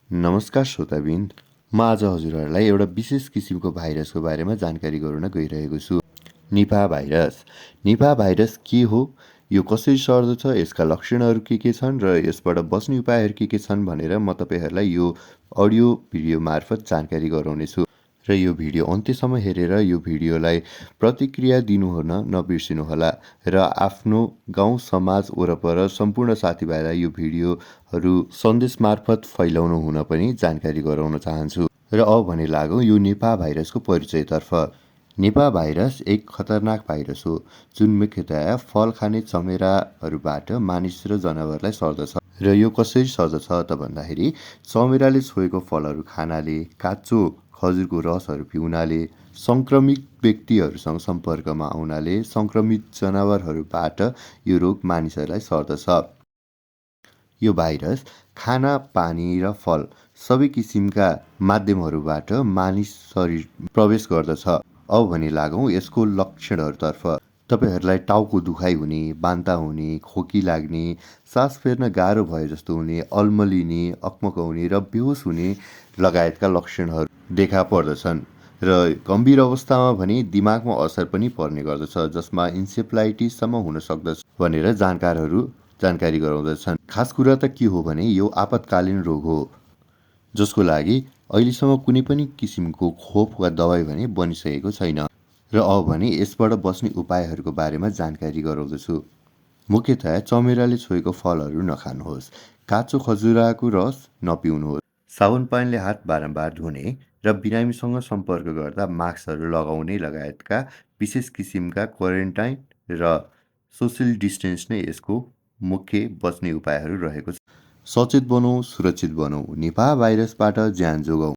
नमस्कार श्रोताबिन, म आज हजुरहरूलाई एउटा विशेष किसिमको भाइरसको बारेमा जानकारी गराउन गइरहेको छु। Nipah virus. निपा भाइरस के हो, यो कसरी सर्दछ, यसका लक्षणहरू के छन् र यसबाट बच्ने उपायहरू के छन् भनेर म तपाईँहरूलाई यो अडियो भिडियो मार्फत जानकारी गराउनेछु। र यो भिडियो अन्त्यसम्म हेरेर यो भिडियोलाई प्रतिक्रिया दिनुहुन नबिर्सिनुहोला र आफ्नो गाउँ समाज वरपर सम्पूर्ण साथीभाइलाई यो भिडियोहरू सन्देश मार्फत फैलाउनु हुन पनि जानकारी गराउन चाहन्छु। र अब भने लागौँ यो निपा भाइरसको परिचयतर्फ। निपा भाइरस एक खतरनाक भाइरस हो जुन मुख्यतया फल खाने चमेराहरूबाट मानिस र जनावरलाई सर्दछ। र यो कसरी सर्दछ त भन्दाखेरि चमेराले छोएको फलहरू खानाले, काँचो खजुरको रसहरू पिउनाले, सङ्क्रमित व्यक्तिहरूसँग सम्पर्कमा आउनाले, सङ्क्रमित जनावरहरूबाट यो रोग मानिसहरूलाई सर्दछ। यो भाइरस खाना, पानी र फल सबै किसिमका माध्यमहरूबाट मानिस शरीर प्रवेश गर्दछ। अब भने लागौँ यसको लक्षणहरूतर्फ। तपाईँहरूलाई टाउको दुखाइ हुने, बान्ता हुने, खोकी लाग्ने, सास फेर्न गाह्रो भए जस्तो हुने, अल्मलिने, अक्मकाउने र बेहोस हुने लगायतका लक्षणहरू देखा पर्दछन्। र गम्भीर अवस्थामा भने दिमागमा असर पनि पर्ने गर्दछ, जसमा इन्सेफ्लाइटिससम्म हुन सक्दछ भनेर जानकारी गराउँदछन्। खास कुरा त के हो भने यो आपतकालीन रोग हो जसको लागि अहिलेसम्म कुनै पनि किसिमको खोप वा दबाई भने बनिसकेको छैन। र अब भने यसबाट बच्ने उपायहरूको बारेमा जानकारी गराउँदछु। मुख्यतया चमेराले छोएको फलहरू नखानुहोस्, काँचो खजुराको रस नपिउनुहोस्, साबुन पानीले हात बारम्बार धुने र बिरामीसँग सम्पर्क गर्दा मास्कहरू लगाउने लगायतका विशेष किसिमका क्वारेन्टाइन र सोसियल डिस्टेन्स नै यसको मुख्य बच्ने उपायहरू रहेको छ। सचेत बनौँ, सुरक्षित बनौँ, निपा भाइरसबाट ज्यान जोगाउँ।